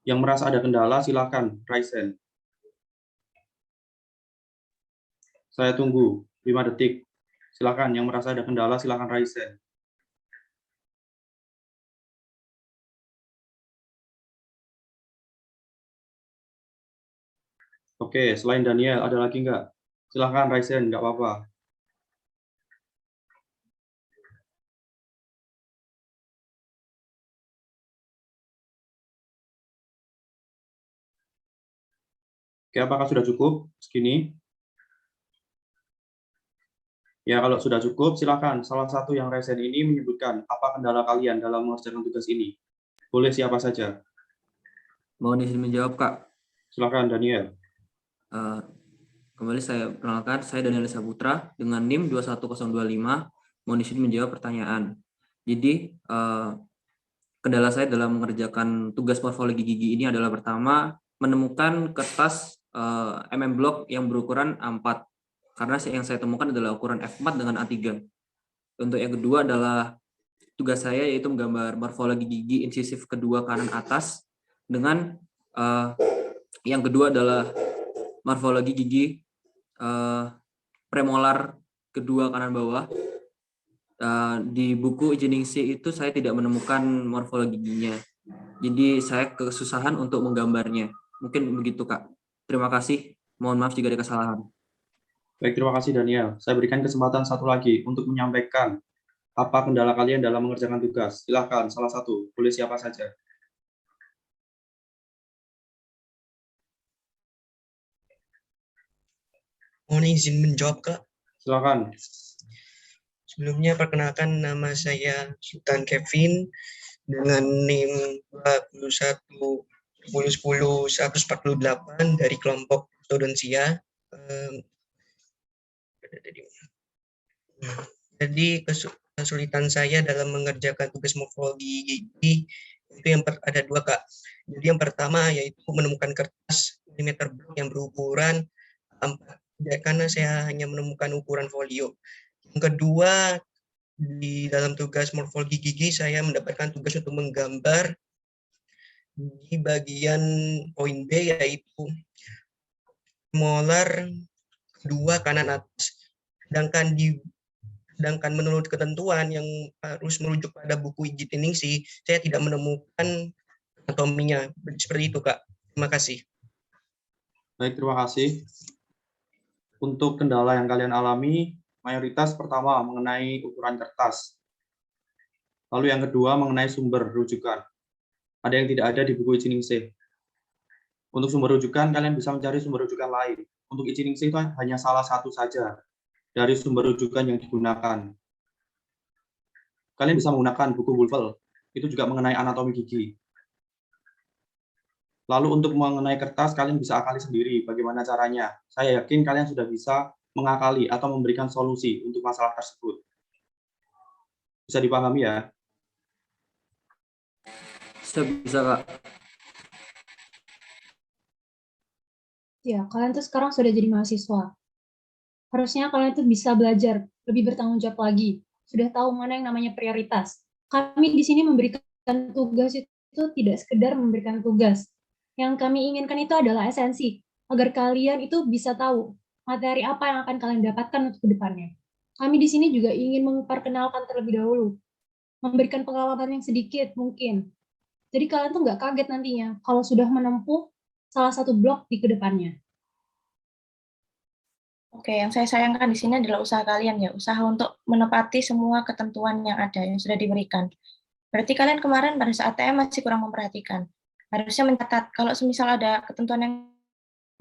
Yang merasa ada kendala silakan raise hand. Saya tunggu 5 detik. Silakan yang merasa ada kendala silakan raise hand. Oke, selain Daniel, ada lagi nggak? Silahkan raise hand, nggak apa-apa. Oke, apakah sudah cukup segini? Ya, kalau sudah cukup, silakan. Salah satu yang raise hand ini menyebutkan apa kendala kalian dalam mengerjakan tugas ini. Boleh siapa saja. Mohon izin menjawab, Kak. Silakan, Daniel. Kembali saya perkenalkan, saya Daniel Saputra dengan NIM 21025. Mohon izin menjawab pertanyaan. Jadi, kendala saya dalam mengerjakan tugas morfologi gigi ini adalah pertama, menemukan kertas block yang berukuran A4. Karena yang saya temukan adalah ukuran F4 dengan A3. Untuk yang kedua adalah tugas saya yaitu menggambar morfologi gigi insisif kedua kanan atas dengan yang kedua adalah morfologi gigi premolar kedua kanan bawah. Di buku izin ningsih itu saya tidak menemukan morfologi giginya. Jadi saya kesusahan untuk menggambarnya. Mungkin begitu Kak. Terima kasih. Mohon maaf jika ada kesalahan. Baik, terima kasih Daniel. Saya berikan kesempatan satu lagi untuk menyampaikan apa kendala kalian dalam mengerjakan tugas. Silakan, salah satu. Boleh siapa saja. Mohon izin menjawab, Kak. Silakan. Sebelumnya perkenalkan nama saya Sultan Kevin dengan NIM 211010-148 dari kelompok Studensia. Jadi kesulitan saya dalam mengerjakan tugas morfologi gigi itu ada dua, Kak. Jadi yang pertama yaitu menemukan kertas milimeter block yang berukuran 4. Karena saya hanya menemukan ukuran folio. Yang kedua, di dalam tugas morfologi gigi saya mendapatkan tugas untuk menggambar di bagian poin B yaitu molar kedua kanan atas. Sedangkan menurut ketentuan yang harus merujuk pada buku izin ningsih, saya tidak menemukan anatominya. Seperti itu, Kak. Terima kasih. Baik, terima kasih. Untuk kendala yang kalian alami, mayoritas pertama mengenai ukuran kertas. Lalu yang kedua mengenai sumber rujukan. Ada yang tidak ada di buku izin ningsih. Untuk sumber rujukan, kalian bisa mencari sumber rujukan lain. Untuk izin ningsih itu hanya salah satu saja dari sumber rujukan yang digunakan. Kalian bisa menggunakan buku Wolfel, itu juga mengenai anatomi gigi. Lalu untuk mengenai kertas, kalian bisa akali sendiri bagaimana caranya. Saya yakin kalian sudah bisa mengakali atau memberikan solusi untuk masalah tersebut. Bisa dipahami ya? Bisa, Kak. Ya, kalian tuh sekarang sudah jadi mahasiswa. Harusnya kalian tuh bisa belajar, lebih bertanggung jawab lagi. Sudah tahu mana yang namanya prioritas. Kami di sini memberikan tugas itu tidak sekedar memberikan tugas. Yang kami inginkan itu adalah esensi, agar kalian itu bisa tahu materi apa yang akan kalian dapatkan untuk kedepannya. Kami di sini juga ingin memperkenalkan terlebih dahulu, memberikan pengalaman yang sedikit mungkin. Jadi kalian tuh nggak kaget nantinya kalau sudah menempuh salah satu blok di kedepannya. Oke, yang saya sayangkan di sini adalah usaha kalian ya, usaha untuk menepati semua ketentuan yang ada, yang sudah diberikan. Berarti kalian kemarin pada saat TM masih kurang memperhatikan. Harusnya mencatat, kalau semisal ada ketentuan yang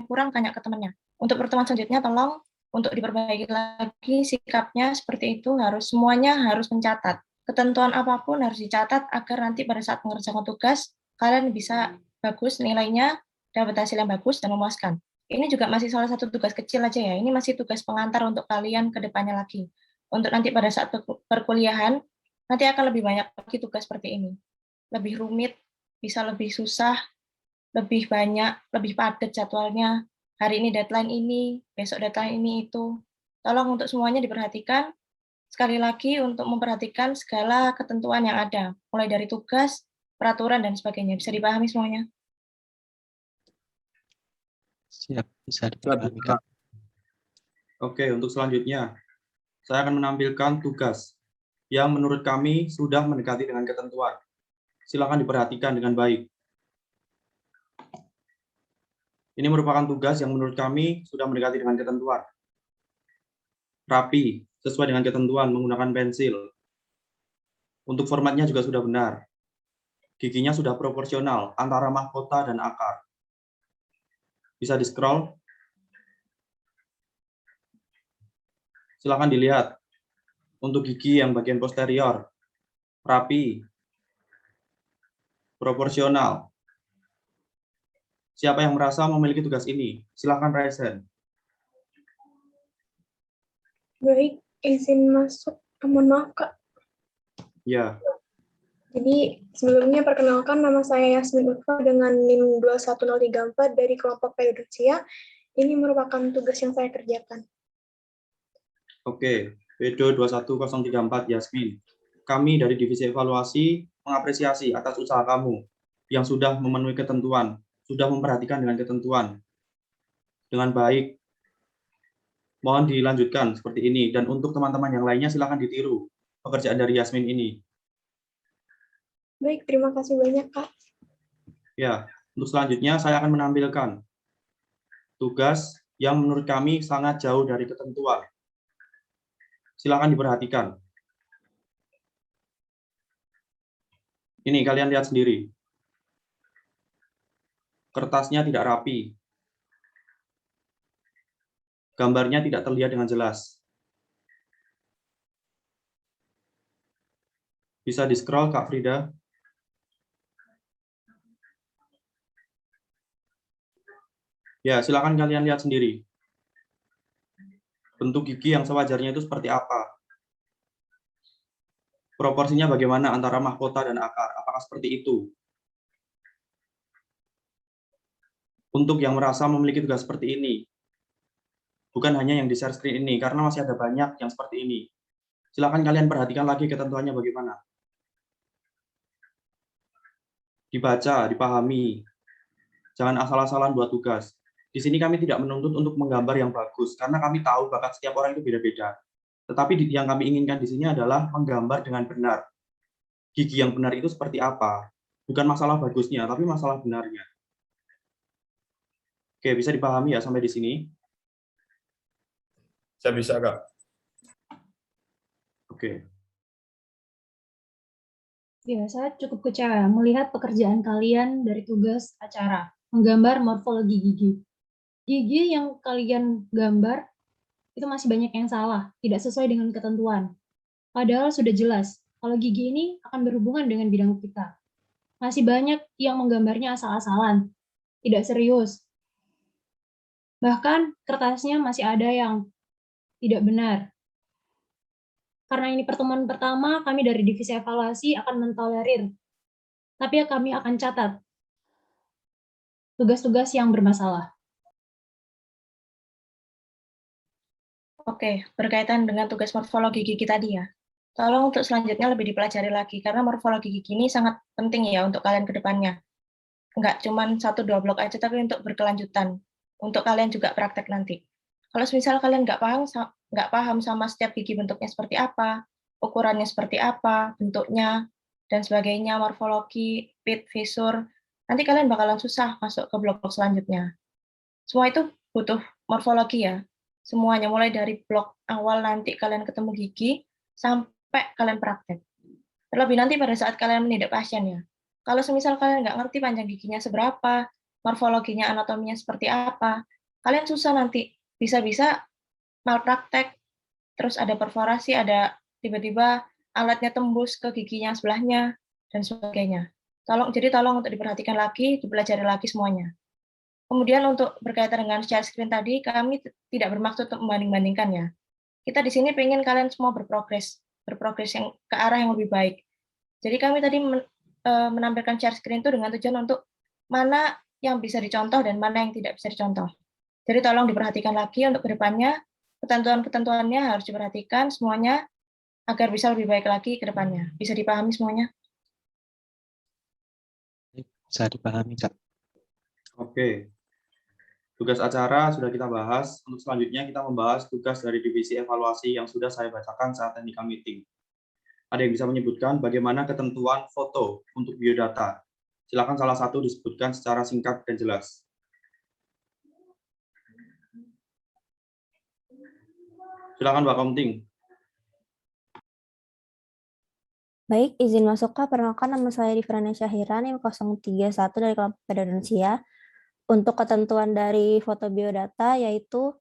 kurang, tanya ke temannya. Untuk pertemuan selanjutnya, tolong untuk diperbaiki lagi sikapnya seperti itu, semuanya harus mencatat. Ketentuan apapun harus dicatat agar nanti pada saat mengerjakan tugas, kalian bisa bagus nilainya, dapat hasil yang bagus dan memuaskan. Ini juga masih salah satu tugas kecil aja ya. Ini masih tugas pengantar untuk kalian ke depannya lagi. Untuk nanti pada saat perkuliahan, nanti akan lebih banyak lagi tugas seperti ini. Lebih rumit, bisa lebih susah, lebih banyak, lebih padat jadwalnya. Hari ini deadline ini, besok deadline ini itu. Tolong untuk semuanya diperhatikan. Sekali lagi untuk memperhatikan segala ketentuan yang ada, mulai dari tugas, peraturan, dan sebagainya. Bisa dipahami semuanya? Siap, bisa dipahami, Kak. Oke, untuk selanjutnya, saya akan menampilkan tugas yang menurut kami sudah mendekati dengan ketentuan. Silakan diperhatikan dengan baik. Ini merupakan tugas yang menurut kami sudah mendekati dengan ketentuan. Rapi, sesuai dengan ketentuan menggunakan pensil. Untuk formatnya juga sudah benar. Giginya sudah proporsional antara mahkota dan akar. Bisa di-scroll. Silakan dilihat. Untuk gigi yang bagian posterior, rapi, proporsional. Siapa yang merasa memiliki tugas ini? Silakan raise hand. Baik, izin masuk. Mohon maaf, Kak. Ya. Jadi, sebelumnya perkenalkan nama saya Yasmin Ulfa dengan NIM 21034 dari kelompok Pedodoksia. Ini merupakan tugas yang saya kerjakan. Oke, Pedo 21034 Yasmin. Kami dari Divisi Evaluasi mengapresiasi atas usaha kamu yang sudah memenuhi ketentuan, sudah memperhatikan dengan ketentuan dengan baik. Mohon dilanjutkan seperti ini, dan untuk teman-teman yang lainnya silakan ditiru pekerjaan dari Yasmin ini. Baik, terima kasih banyak, Kak. Ya, untuk selanjutnya saya akan menampilkan tugas yang menurut kami sangat jauh dari ketentuan. Silakan diperhatikan. Ini kalian lihat sendiri. Kertasnya tidak rapi. Gambarnya tidak terlihat dengan jelas. Bisa di-scroll, Kak Frida. Ya, silakan kalian lihat sendiri. Bentuk gigi yang sewajarnya itu seperti apa? Proporsinya bagaimana antara mahkota dan akar? Apakah seperti itu? Untuk yang merasa memiliki tugas seperti ini, bukan hanya yang di share screen ini, karena masih ada banyak yang seperti ini. Silakan kalian perhatikan lagi ketentuannya bagaimana. Dibaca, dipahami. Jangan asal-asalan buat tugas. Di sini kami tidak menuntut untuk menggambar yang bagus, karena kami tahu bakat setiap orang itu beda-beda. Tetapi yang kami inginkan di sini adalah menggambar dengan benar. Gigi yang benar itu seperti apa? Bukan masalah bagusnya, tapi masalah benarnya. Oke, bisa dipahami ya sampai di sini? Saya bisa, Kak. Oke. Ya, saya cukup kecewa melihat pekerjaan kalian dari tugas acara, menggambar morfologi gigi. Gigi yang kalian gambar itu masih banyak yang salah, tidak sesuai dengan ketentuan. Padahal sudah jelas, kalau gigi ini akan berhubungan dengan bidang kita. Masih banyak yang menggambarnya asal-asalan, tidak serius. Bahkan kertasnya masih ada yang tidak benar. Karena ini pertemuan pertama, kami dari Divisi Evaluasi akan mentolerir. Tapi kami akan catat tugas-tugas yang bermasalah. Oke, berkaitan dengan tugas morfologi gigi tadi ya. Tolong untuk selanjutnya lebih dipelajari lagi, karena morfologi gigi ini sangat penting ya untuk kalian ke depannya. Nggak cuma 1-2 blok aja, tapi untuk berkelanjutan. Untuk kalian juga praktek nanti. Kalau misal kalian nggak paham sama setiap gigi bentuknya seperti apa, ukurannya seperti apa, bentuknya, dan sebagainya, morfologi, pit, fisur, nanti kalian bakalan susah masuk ke blok-blok selanjutnya. Semua itu butuh morfologi ya. Semuanya, mulai dari blok awal nanti kalian ketemu gigi, sampai kalian praktek. Terlebih nanti pada saat kalian menidak pasien ya. Kalau semisal kalian nggak ngerti panjang giginya seberapa, morfologinya, anatominya seperti apa, kalian susah nanti. Bisa-bisa malpraktek, terus ada perforasi, ada tiba-tiba alatnya tembus ke giginya sebelahnya, dan sebagainya. Jadi tolong untuk diperhatikan lagi, dipelajari lagi semuanya. Kemudian untuk berkaitan dengan share screen tadi, kami tidak bermaksud untuk membanding-bandingkan ya. Kita di sini pengen kalian semua berprogres yang ke arah yang lebih baik. Jadi kami tadi menampilkan share screen itu dengan tujuan untuk mana yang bisa dicontoh dan mana yang tidak bisa dicontoh. Jadi tolong diperhatikan lagi untuk kedepannya, ketentuan-ketentuannya harus diperhatikan semuanya agar bisa lebih baik lagi ke depannya. Bisa dipahami semuanya? Bisa dipahami, Kak. Oke. Tugas acara sudah kita bahas. Untuk selanjutnya kita membahas tugas dari divisi evaluasi yang sudah saya bacakan saat technical meeting. Ada yang bisa menyebutkan bagaimana ketentuan foto untuk biodata? Silakan salah satu disebutkan secara singkat dan jelas. Silakan Mbak Komting. Baik, izin masuk Kak. Perkenalkan nama saya Divana Syahira, NIM 031 dari kelompok Indonesia. Untuk ketentuan dari foto biodata yaitu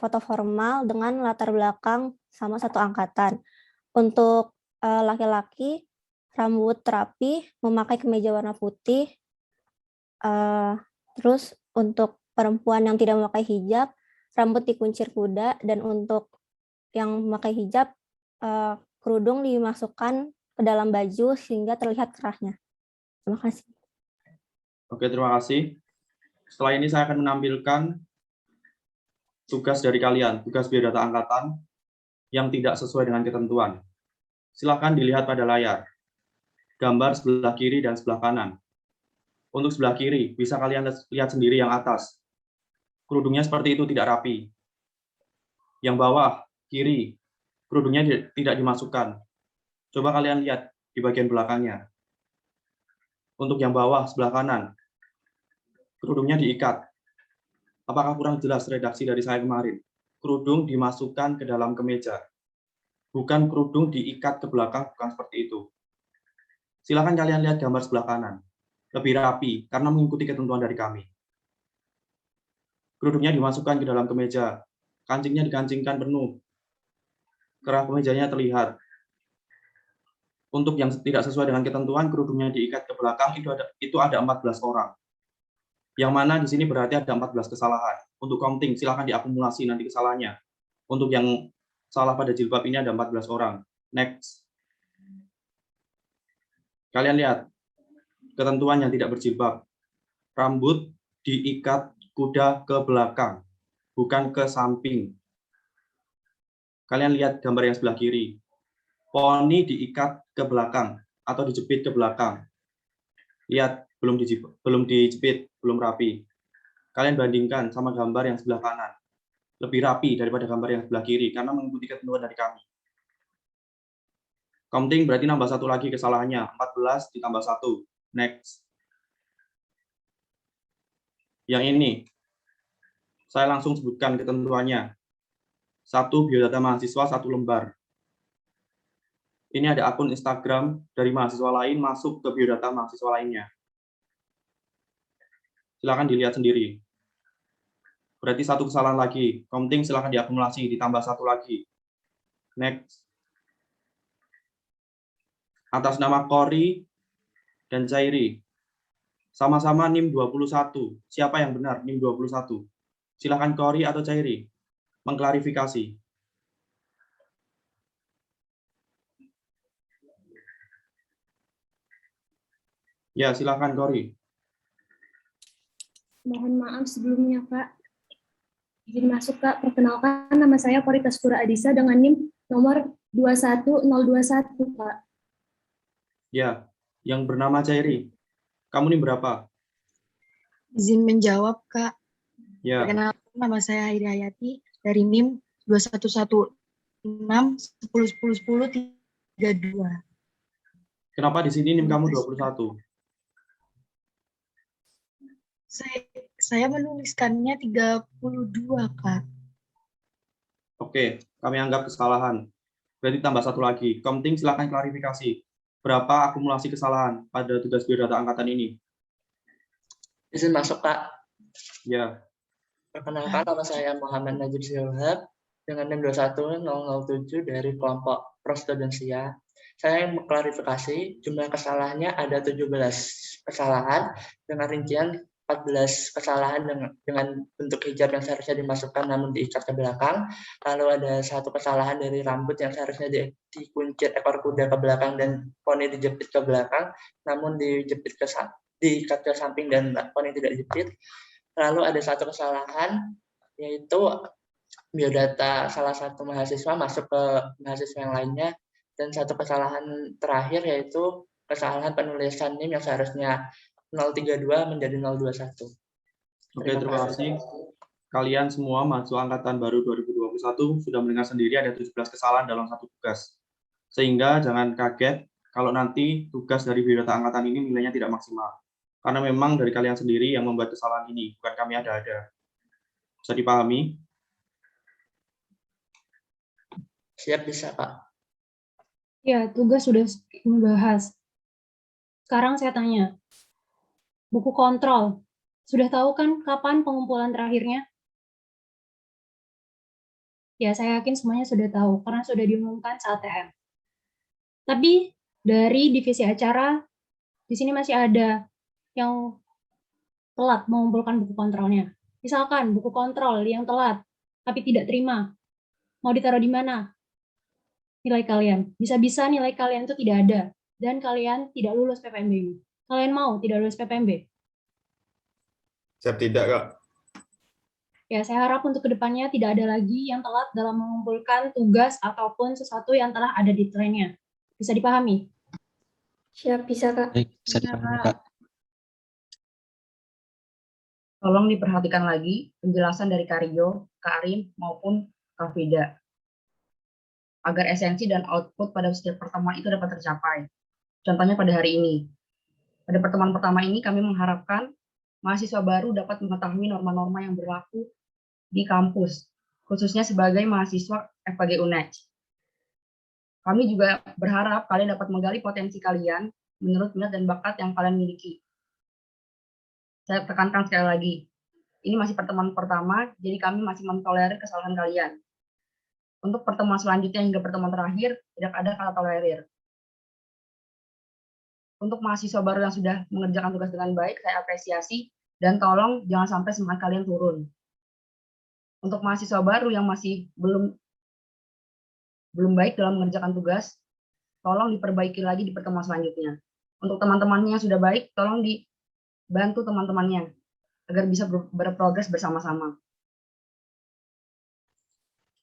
foto formal dengan latar belakang sama satu angkatan. Untuk laki-laki, rambut rapi, memakai kemeja warna putih. Terus untuk perempuan yang tidak memakai hijab, rambut dikuncir kuda, dan untuk yang memakai hijab, kerudung dimasukkan ke dalam baju sehingga terlihat kerahnya. Terima kasih. Oke, terima kasih. Setelah ini saya akan menampilkan tugas dari kalian, tugas biodata angkatan yang tidak sesuai dengan ketentuan. Silakan dilihat pada layar. Gambar sebelah kiri dan sebelah kanan. Untuk sebelah kiri, bisa kalian lihat sendiri yang atas. Kerudungnya seperti itu, tidak rapi. Yang bawah, kiri, kerudungnya tidak dimasukkan. Coba kalian lihat di bagian belakangnya. Untuk yang bawah, sebelah kanan, kerudungnya diikat. Apakah kurang jelas redaksi dari saya kemarin? Kerudung dimasukkan ke dalam kemeja. Bukan kerudung diikat ke belakang, bukan seperti itu. Silakan kalian lihat gambar sebelah kanan. Lebih rapi, karena mengikuti ketentuan dari kami. Kerudungnya dimasukkan ke dalam kemeja. Kancingnya dikancingkan penuh. Kerah kemejanya terlihat. Untuk yang tidak sesuai dengan ketentuan, kerudungnya diikat ke belakang, itu ada 14 orang. Yang mana di sini berarti ada 14 kesalahan. Untuk counting, silakan diakumulasi nanti kesalahannya. Untuk yang salah pada jilbab ini ada 14 orang. Next. Kalian lihat, ketentuan yang tidak berjilbab. Rambut diikat kuda ke belakang, bukan ke samping. Kalian lihat gambar yang sebelah kiri. Poni diikat ke belakang atau dijepit ke belakang. Lihat, belum dijepit, belum rapi. Kalian bandingkan sama gambar yang sebelah kanan. Lebih rapi daripada gambar yang sebelah kiri karena mengikuti ketentuan dari kami. Counting berarti nambah satu lagi kesalahannya. 14 ditambah 1. Next. Yang ini, saya langsung sebutkan ketentuannya. 1 biodata mahasiswa 1 lembar. Ini ada akun Instagram dari mahasiswa lain masuk ke biodata mahasiswa lainnya. Silakan dilihat sendiri. Berarti 1 kesalahan lagi. Counting silakan diakumulasi, ditambah 1 lagi. Next. Atas nama Kori dan Cairi. Sama-sama NIM 21. Siapa yang benar NIM 21? Silakan Kori atau Cairi mengklarifikasi. Ya, silakan Kori. Mohon maaf sebelumnya, Kak. Izin masuk, Kak. Perkenalkan, nama saya Kori Taskura Adisa dengan NIM nomor 21021, Kak. Ya, yang bernama Cairi. Kamu NIM berapa? Izin menjawab, Kak. Ya. Perkenalkan, nama saya Hairi Hayati dari NIM 211610101032. Kenapa di sini NIM kamu 21? Saya menuliskannya 32, Kak. Oke, kami anggap kesalahan. Berarti tambah 1 lagi. Counting silakan klarifikasi. Berapa akumulasi kesalahan pada tugas biodata angkatan ini? Izin masuk, Kak. Ya. Perkenalkan, nama saya Muhammad Najib Silhab dengan NIM 21007 dari kelompok Prostudensia. Saya mau klarifikasi, jumlah kesalahannya ada 17 kesalahan dengan rincian 14 kesalahan dengan bentuk hijab yang seharusnya dimasukkan namun diikat ke belakang. Lalu ada satu kesalahan dari rambut yang seharusnya dikuncit ekor kuda ke belakang dan poni dijepit ke belakang, namun diikat ke samping dan poni tidak dijepit. Lalu ada satu kesalahan yaitu biodata salah satu mahasiswa masuk ke mahasiswa yang lainnya, dan satu kesalahan terakhir yaitu kesalahan penulisan NIM yang seharusnya 032 menjadi 021. Oke, terima kasih. Kalian semua mahasiswa angkatan baru 2021 sudah mendengar sendiri ada 17 kesalahan dalam satu tugas. Sehingga jangan kaget kalau nanti tugas dari biodata angkatan ini nilainya tidak maksimal. Karena memang dari kalian sendiri yang membuat kesalahan ini, bukan kami ada-ada. Bisa dipahami? Siap, bisa, Pak. Ya, tugas sudah membahas. Sekarang saya tanya, buku kontrol, sudah tahu kan kapan pengumpulan terakhirnya? Ya, saya yakin semuanya sudah tahu, karena sudah diumumkan saat TM. Tapi dari divisi acara, di sini masih ada yang telat mengumpulkan buku kontrolnya. Misalkan buku kontrol yang telat, tapi tidak terima, mau ditaruh di mana? Nilai kalian. Bisa-bisa nilai kalian itu tidak ada, dan kalian tidak lulus PPMB ini. Kalian mau tidak lulus PPMB? Siap tidak, Kak. Ya, saya harap untuk kedepannya tidak ada lagi yang telat dalam mengumpulkan tugas ataupun sesuatu yang telah ada deadline-nya. Bisa dipahami? Siap, bisa, Kak. Baik, bisa dipahami, Kak. Tolong diperhatikan lagi penjelasan dari Kak Rio, Kak Arin, maupun Kak Vida, agar esensi dan output pada setiap pertemuan itu dapat tercapai. Contohnya pada hari ini. Pada pertemuan pertama ini kami mengharapkan mahasiswa baru dapat mengetahui norma-norma yang berlaku di kampus, khususnya sebagai mahasiswa FKG UNED. Kami juga berharap kalian dapat menggali potensi kalian menurut minat dan bakat yang kalian miliki. Saya tekankan sekali lagi, ini masih pertemuan pertama, jadi kami masih mentolerir kesalahan kalian. Untuk pertemuan selanjutnya hingga pertemuan terakhir, tidak ada kata tolerir. Untuk mahasiswa baru yang sudah mengerjakan tugas dengan baik, saya apresiasi, dan tolong jangan sampai semangat kalian turun. Untuk mahasiswa baru yang masih belum baik dalam mengerjakan tugas, tolong diperbaiki lagi di pertemuan selanjutnya. Untuk teman-temannya yang sudah baik, tolong dibantu teman-temannya agar bisa berprogres bersama-sama.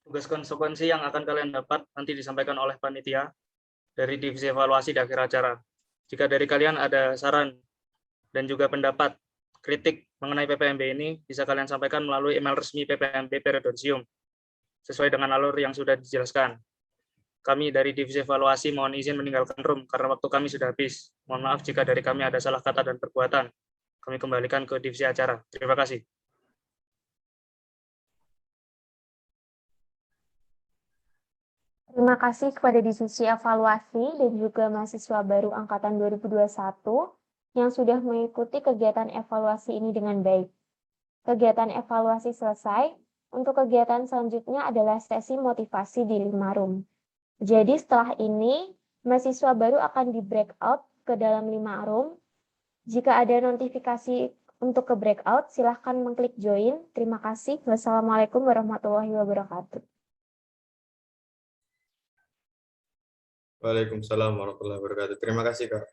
Tugas konsekuensi yang akan kalian dapat nanti disampaikan oleh panitia dari divisi evaluasi di akhir acara. Jika dari kalian ada saran dan juga pendapat, kritik mengenai PPMB ini, bisa kalian sampaikan melalui email resmi PPMB Periodonsium, sesuai dengan alur yang sudah dijelaskan. Kami dari divisi evaluasi mohon izin meninggalkan room karena waktu kami sudah habis. Mohon maaf jika dari kami ada salah kata dan perbuatan. Kami kembalikan ke divisi acara. Terima kasih. Terima kasih kepada divisi evaluasi dan juga mahasiswa baru angkatan 2021 yang sudah mengikuti kegiatan evaluasi ini dengan baik. Kegiatan evaluasi selesai, untuk kegiatan selanjutnya adalah sesi motivasi di 5 room. Jadi setelah ini, mahasiswa baru akan di breakout ke dalam 5 room. Jika ada notifikasi untuk ke breakout, silahkan mengklik join. Terima kasih. Wassalamualaikum warahmatullahi wabarakatuh. Waalaikumsalam warahmatullahi wabarakatuh. Terima kasih, Kak.